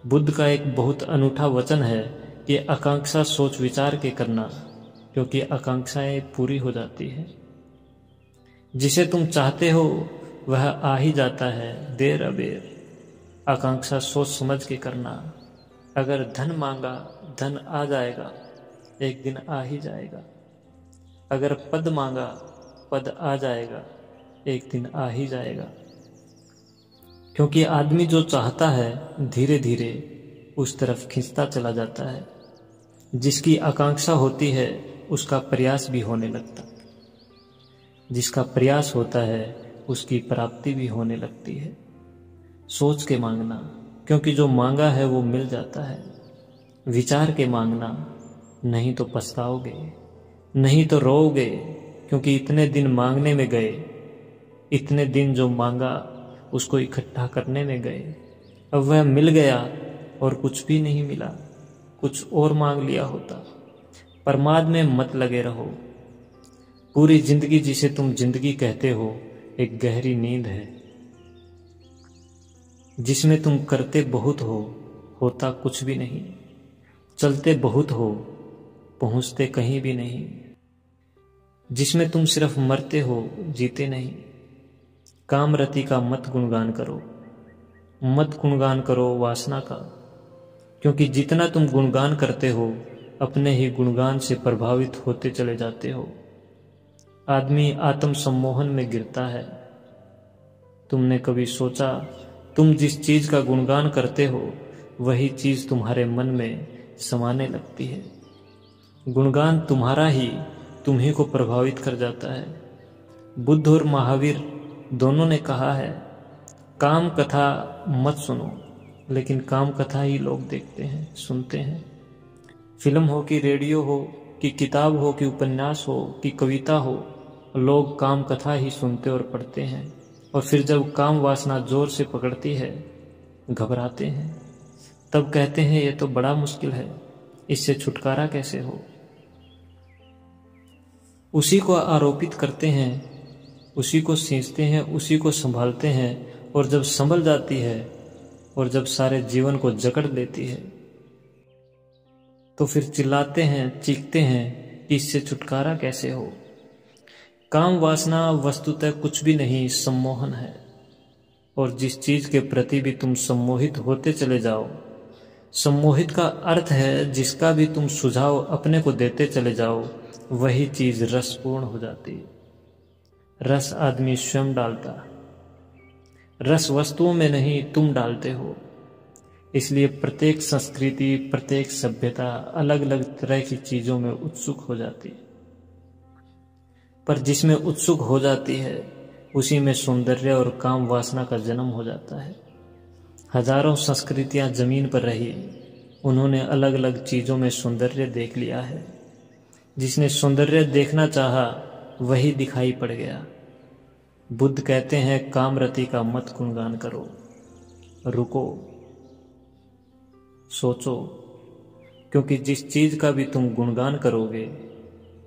बुद्ध का एक बहुत अनूठा वचन है कि आकांक्षा सोच विचार के करना, क्योंकि आकांक्षाएं पूरी हो जाती है। जिसे तुम चाहते हो वह आ ही जाता है देर अबेर। आकांक्षा सोच समझ के करना। अगर धन मांगा धन आ जाएगा, एक दिन आ ही जाएगा। अगर पद मांगा पद आ जाएगा, एक दिन आ ही जाएगा। क्योंकि आदमी जो चाहता है धीरे धीरे उस तरफ खींचता चला जाता है। जिसकी आकांक्षा होती है उसका प्रयास भी होने लगता। जिसका प्रयास होता है उसकी प्राप्ति भी होने लगती है। सोच के मांगना, क्योंकि जो मांगा है वो मिल जाता है। विचार के मांगना, नहीं तो पछताओगे, नहीं तो रोओगे, क्योंकि इतने दिन मांगने में गए, इतने दिन जो मांगा उसको इकट्ठा करने में गए। अब वह मिल गया और कुछ भी नहीं मिला, कुछ और मांग लिया होता। प्रमाद में मत लगे रहो। पूरी जिंदगी जिसे तुम जिंदगी कहते हो एक गहरी नींद है, जिसमें तुम करते बहुत हो, होता कुछ भी नहीं। चलते बहुत हो, पहुंचते कहीं भी नहीं। जिसमें तुम सिर्फ मरते हो, जीते नहीं। कामरति का मत गुणगान करो, मत गुणगान करो वासना का, क्योंकि जितना तुम गुणगान करते हो अपने ही गुणगान से प्रभावित होते चले जाते हो। आदमी आत्म सम्मोहन में गिरता है। तुमने कभी सोचा तुम जिस चीज का गुणगान करते हो वही चीज तुम्हारे मन में समाने लगती है। गुणगान तुम्हारा ही तुम्ही को प्रभावित कर जाता है। बुद्ध और महावीर दोनों ने कहा है, काम कथा मत सुनो, लेकिन काम कथा ही लोग देखते हैं, सुनते हैं। फिल्म हो कि रेडियो हो कि किताब हो कि उपन्यास हो कि कविता हो, लोग काम कथा ही सुनते और पढ़ते हैं। और फिर जब काम वासना जोर से पकड़ती है, घबराते हैं। तब कहते हैं ये तो बड़ा मुश्किल है, इससे छुटकारा कैसे हो। उसी को आरोपित करते हैं, उसी को सींचते हैं, उसी को संभालते हैं। और जब संभल जाती है और जब सारे जीवन को जकड़ लेती है, तो फिर चिल्लाते हैं, चीखते हैं कि इससे छुटकारा कैसे हो। काम वासना वस्तुतः कुछ भी नहीं, सम्मोहन है। और जिस चीज के प्रति भी तुम सम्मोहित होते चले जाओ, सम्मोहित का अर्थ है जिसका भी तुम सुझाव अपने को देते चले जाओ, वही चीज रसपूर्ण हो जाती है। रस आदमी स्वयं डालता, रस वस्तुओं में नहीं तुम डालते हो। इसलिए प्रत्येक संस्कृति, प्रत्येक सभ्यता अलग अलग तरह की चीजों में उत्सुक हो जाती है। पर जिसमें उत्सुक हो जाती है उसी में सौंदर्य और काम वासना का जन्म हो जाता है। हजारों संस्कृतियां जमीन पर रही, उन्होंने अलग अलग चीजों में सौंदर्य देख लिया है। जिसने सौंदर्य देखना चाहा वही दिखाई पड़ गया। बुद्ध कहते हैं कामरति का मत गुणगान करो, रुको, सोचो, क्योंकि जिस चीज का भी तुम गुणगान करोगे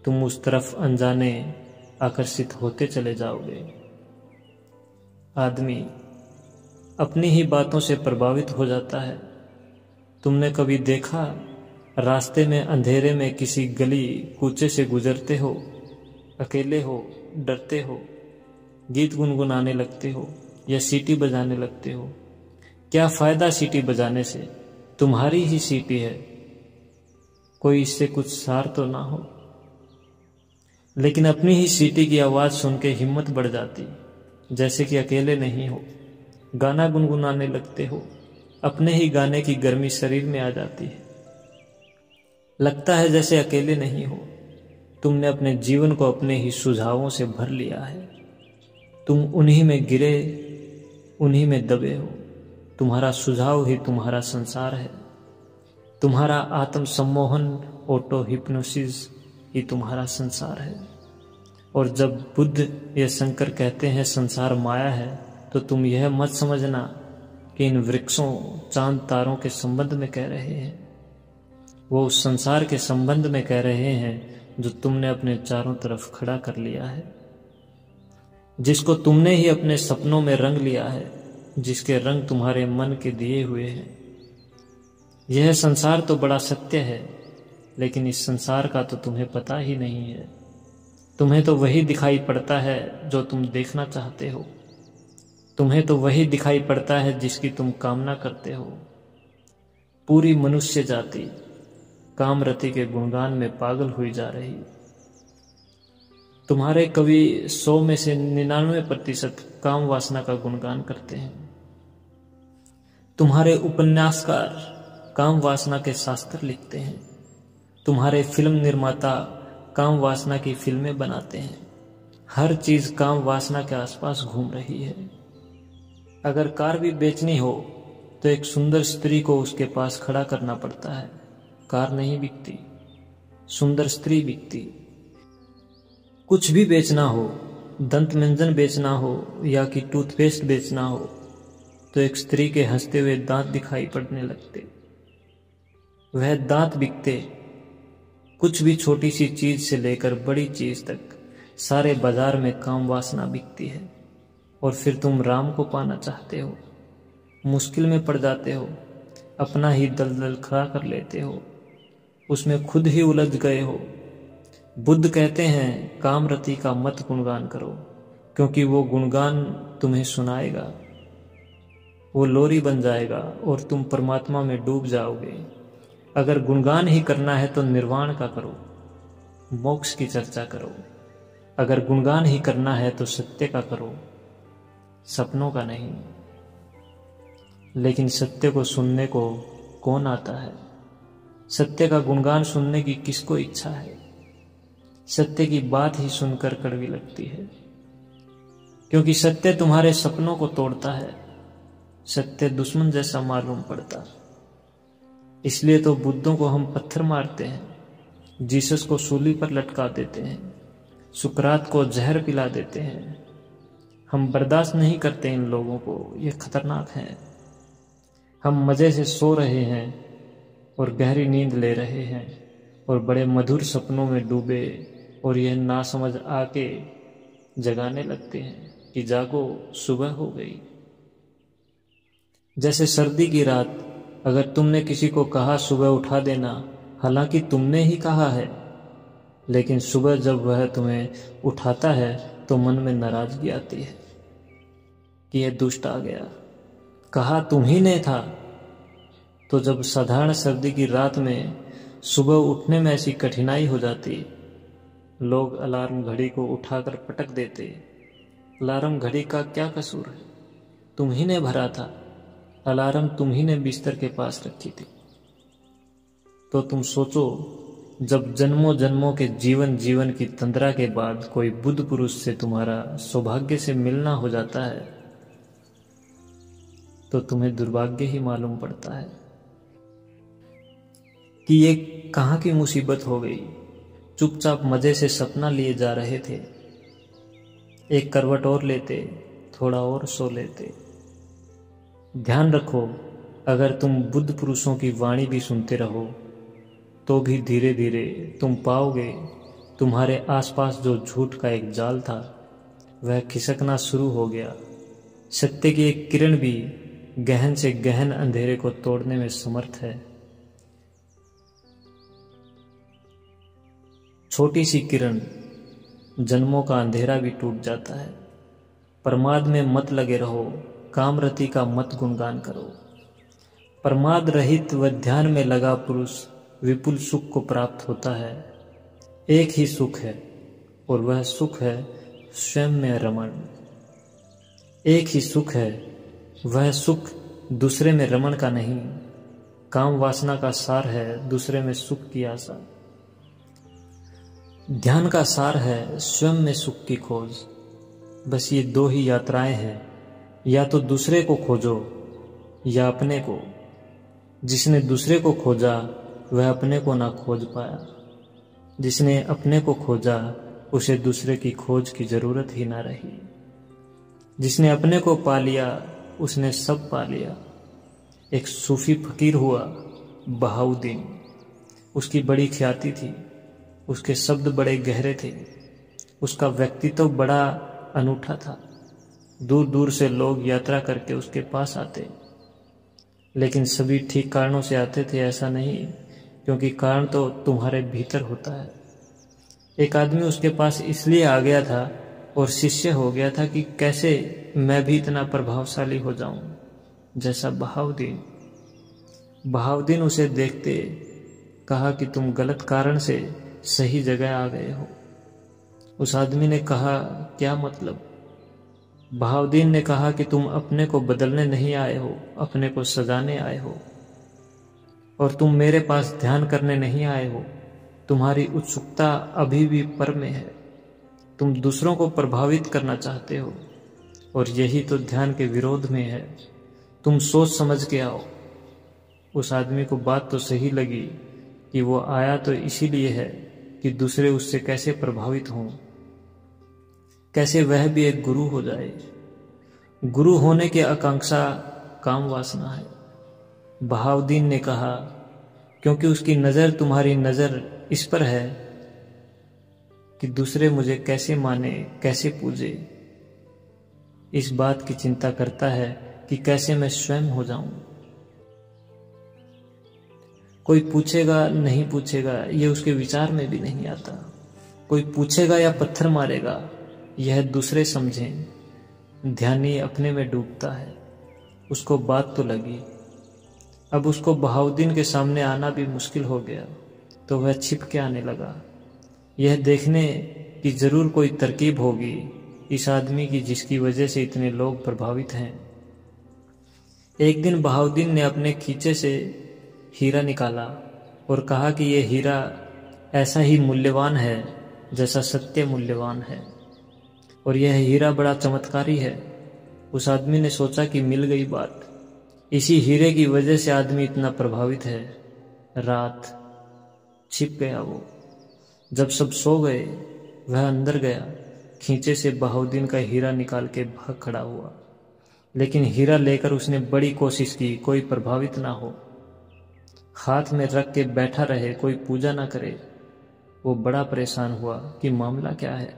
तुम उस तरफ अनजाने आकर्षित होते चले जाओगे। आदमी अपनी ही बातों से प्रभावित हो जाता है। तुमने कभी देखा रास्ते में अंधेरे में किसी गली कूचे से गुजरते हो, अकेले हो, डरते हो, गीत गुनगुनाने लगते हो या सीटी बजाने लगते हो। क्या फायदा सीटी बजाने से, तुम्हारी ही सीटी है, कोई इससे कुछ सार तो ना हो। लेकिन अपनी ही सीटी की आवाज सुन के हिम्मत बढ़ जाती, जैसे कि अकेले नहीं हो। गाना गुनगुनाने लगते हो, अपने ही गाने की गर्मी शरीर में आ जाती है। लगता है जैसे अकेले नहीं हो। तुमने अपने जीवन को अपने ही सुझावों से भर लिया है। तुम उन्हीं में गिरे, उन्हीं में दबे हो। तुम्हारा सुझाव ही तुम्हारा संसार है। तुम्हारा आत्म सम्मोहन, ऑटो हिप्नोसिस ही तुम्हारा संसार है। और जब बुद्ध या शंकर कहते हैं संसार माया है, तो तुम यह मत समझना कि इन वृक्षों, चांद, तारों के संबंध में कह रहे हैं। वो उस संसार के संबंध में कह रहे हैं जो तुमने अपने चारों तरफ खड़ा कर लिया है, जिसको तुमने ही अपने सपनों में रंग लिया है, जिसके रंग तुम्हारे मन के दिए हुए हैं। यह संसार तो बड़ा सत्य है, लेकिन इस संसार का तो तुम्हें पता ही नहीं है। तुम्हें तो वही दिखाई पड़ता है जो तुम देखना चाहते हो। तुम्हें तो वही दिखाई पड़ता है जिसकी तुम कामना करते हो। पूरी मनुष्य जाति कामरति के गुणगान में पागल हुई जा रही। तुम्हारे कवि 100 में से 99% काम वासना का गुणगान करते हैं। तुम्हारे उपन्यासकार काम वासना के शास्त्र लिखते हैं। तुम्हारे फिल्म निर्माता काम वासना की फिल्में बनाते हैं। हर चीज काम वासना के आसपास घूम रही है। अगर कार भी बेचनी हो तो एक सुंदर स्त्री को उसके पास खड़ा करना पड़ता है। कार नहीं बिकती, सुंदर स्त्री बिकती। कुछ भी बेचना हो, दंत मंजन बेचना हो या कि टूथपेस्ट बेचना हो, तो एक स्त्री के हंसते हुए दांत दिखाई पड़ने लगते। वह दांत बिकते। कुछ भी छोटी सी चीज से लेकर बड़ी चीज तक सारे बाजार में काम वासना बिकती है। और फिर तुम राम को पाना चाहते हो, मुश्किल में पड़ जाते हो, अपना ही दलदल खड़ा कर लेते हो, उसमें खुद ही उलझ गए हो। बुद्ध कहते हैं कामरति का मत गुणगान करो, क्योंकि वो गुणगान तुम्हें सुनाएगा। वो लोरी बन जाएगा और तुम परमात्मा में डूब जाओगे। अगर गुणगान ही करना है तो निर्वाण का करो, मोक्ष की चर्चा करो। अगर गुणगान ही करना है तो सत्य का करो, सपनों का नहीं। लेकिन सत्य को सुनने को कौन आता है? सत्य का गुणगान सुनने की किसको इच्छा है? सत्य की बात ही सुनकर कड़वी लगती है, क्योंकि सत्य तुम्हारे सपनों को तोड़ता है। सत्य दुश्मन जैसा मालूम पड़ता। इसलिए तो बुद्धों को हम पत्थर मारते हैं, जीसस को सूली पर लटका देते हैं, सुकरात को जहर पिला देते हैं। हम बर्दाश्त नहीं करते इन लोगों को, ये खतरनाक हैं। हम मजे से सो रहे हैं और गहरी नींद ले रहे हैं और बड़े मधुर सपनों में डूबे, और यह नासमझ आके जगाने लगते हैं कि जागो, सुबह हो गई। जैसे सर्दी की रात, अगर तुमने किसी को कहा सुबह उठा देना, हालांकि तुमने ही कहा है, लेकिन सुबह जब वह तुम्हें उठाता है तो मन में नाराजगी आती है कि यह दुष्ट आ गया, कहा तुम ही ने था। तो जब साधारण सर्दी की रात में सुबह उठने में ऐसी कठिनाई हो जाती, लोग अलार्म घड़ी को उठाकर पटक देते। अलार्म घड़ी का क्या कसूर है? तुम ही ने भरा था, अलार्म तुम ही ने बिस्तर के पास रखी थी। तो तुम सोचो, जब जन्मों जन्मों के जीवन की तंद्रा के बाद कोई बुद्ध पुरुष से तुम्हारा सौभाग्य से मिलना हो जाता है, तो तुम्हें दुर्भाग्य ही मालूम पड़ता है कि ये कहाँ की मुसीबत हो गई। चुपचाप मजे से सपना लिए जा रहे थे, एक करवट और लेते, थोड़ा और सो लेते। ध्यान रखो, अगर तुम बुद्ध पुरुषों की वाणी भी सुनते रहो तो भी धीरे धीरे तुम पाओगे तुम्हारे आसपास जो झूठ का एक जाल था वह खिसकना शुरू हो गया। सत्य की एक किरण भी गहन से गहन अंधेरे को तोड़ने में समर्थ है। छोटी सी किरण जन्मों का अंधेरा भी टूट जाता है। प्रमाद में मत लगे रहो, कामरति का मत गुणगान करो। प्रमाद रहित व ध्यान में लगा पुरुष विपुल सुख को प्राप्त होता है। एक ही सुख है और वह सुख है स्वयं में रमण। एक ही सुख है, वह सुख दूसरे में रमण का नहीं। काम वासना का सार है दूसरे में सुख की आशा। ध्यान का सार है स्वयं में सुख की खोज। बस ये दो ही यात्राएं हैं, या तो दूसरे को खोजो या अपने को। जिसने दूसरे को खोजा वह अपने को ना खोज पाया। जिसने अपने को खोजा उसे दूसरे की खोज की जरूरत ही ना रही। जिसने अपने को पा लिया उसने सब पा लिया। एक सूफी फकीर हुआ बहाउद्दीन। उसकी बड़ी ख्याति थी, उसके शब्द बड़े गहरे थे, उसका व्यक्तित्व बड़ा अनूठा था। दूर दूर से लोग यात्रा करके उसके पास आते, लेकिन सभी ठीक कारणों से आते थे ऐसा नहीं, क्योंकि कारण तो तुम्हारे भीतर होता है। एक आदमी उसके पास इसलिए आ गया था और शिष्य हो गया था कि कैसे मैं भी इतना प्रभावशाली हो जाऊं जैसा बहाउद्दीन। बहाउद्दीन उसे देखते कहा कि तुम गलत कारण से सही जगह आ गए हो। उस आदमी ने कहा, क्या मतलब? बहाउद्दीन ने कहा कि तुम अपने को बदलने नहीं आए हो, अपने को सजाने आए हो। और तुम मेरे पास ध्यान करने नहीं आए हो, तुम्हारी उत्सुकता अभी भी पर में है। तुम दूसरों को प्रभावित करना चाहते हो और यही तो ध्यान के विरोध में है। तुम सोच समझ के आओ। उस आदमी को बात तो सही लगी कि वो आया तो इसीलिए है कि दूसरे उससे कैसे प्रभावित हों, कैसे वह भी एक गुरु हो जाए। गुरु होने की आकांक्षा काम वासना है। बहाउद्दीन ने कहा, क्योंकि उसकी नज़र तुम्हारी नज़र इस पर है कि दूसरे मुझे कैसे माने, कैसे पूजे। इस बात की चिंता करता है कि कैसे मैं स्वयं हो जाऊं। कोई पूछेगा नहीं पूछेगा यह उसके विचार में भी नहीं आता। कोई पूछेगा या पत्थर मारेगा यह दूसरे समझें। ध्यानी अपने में डूबता है। उसको बात तो लगी। अब उसको बहाउद्दीन के सामने आना भी मुश्किल हो गया, तो वह छिप के आने लगा, यह देखने की जरूर कोई तरकीब होगी इस आदमी की जिसकी वजह से इतने लोग प्रभावित हैं। एक दिन बहाउद्दीन ने अपने खींचे से हीरा निकाला और कहा कि यह हीरा ऐसा ही मूल्यवान है जैसा सत्य मूल्यवान है, और यह हीरा बड़ा चमत्कारी है। उस आदमी ने सोचा कि मिल गई बात। इसी हीरे की वजह से आदमी इतना प्रभावित है। रात छिप गया वो। जब सब सो गए वह अंदर गया, खींचे से बहाउद्दीन का हीरा निकाल के भाग खड़ा हुआ। लेकिन हीरा लेकर उसने बड़ी कोशिश की, कोई प्रभावित ना हो। हाथ में रख के बैठा रहे, कोई पूजा ना करे। वो बड़ा परेशान हुआ कि मामला क्या है।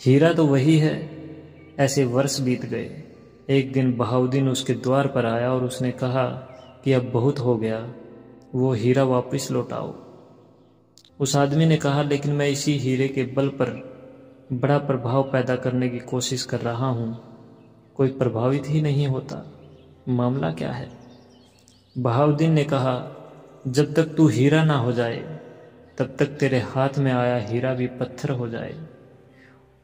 हीरा तो वही है। ऐसे वर्ष बीत गए। एक दिन बहाउद्दीन उसके द्वार पर आया और उसने कहा कि अब बहुत हो गया, वो हीरा वापस लौटाओ। उस आदमी ने कहा, लेकिन मैं इसी हीरे के बल पर बड़ा प्रभाव पैदा करने की कोशिश कर रहा हूँ, कोई प्रभावित ही नहीं होता। मामला क्या है? बहाउद्दीन ने कहा, जब तक तू हीरा ना हो जाए तब तक तेरे हाथ में आया हीरा भी पत्थर हो जाए,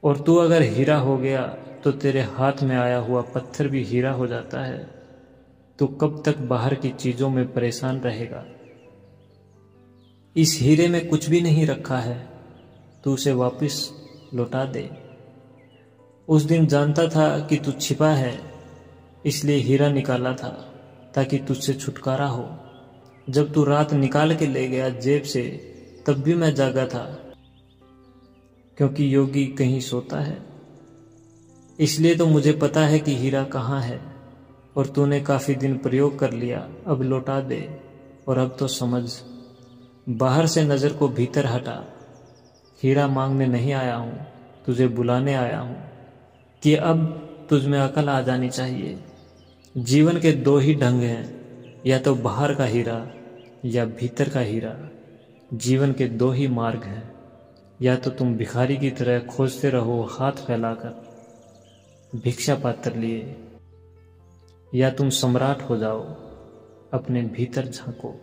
और तू अगर हीरा हो गया तो तेरे हाथ में आया हुआ पत्थर भी हीरा हो जाता है। तू कब तक बाहर की चीजों में परेशान रहेगा? इस हीरे में कुछ भी नहीं रखा है, तू उसे वापस लौटा दे। उस दिन जानता था कि तू छिपा है, इसलिए हीरा निकाला था ताकि तुझसे छुटकारा हो। जब तू रात निकाल के ले गया जेब से, तब भी मैं जागा था, क्योंकि योगी कहीं सोता है। इसलिए तो मुझे पता है कि हीरा कहाँ है, और तूने काफी दिन प्रयोग कर लिया, अब लौटा दे। और अब तो समझ, बाहर से नजर को भीतर हटा। हीरा मांगने नहीं आया हूं, तुझे बुलाने आया हूं कि अब तुझ में अकल आ जानी चाहिए। जीवन के दो ही ढंग हैं, या तो बाहर का हीरा या भीतर का हीरा। जीवन के दो ही मार्ग हैं, या तो तुम भिखारी की तरह खोजते रहो हाथ फैलाकर भिक्षा पात्र लिए, या तुम सम्राट हो जाओ, अपने भीतर झांको।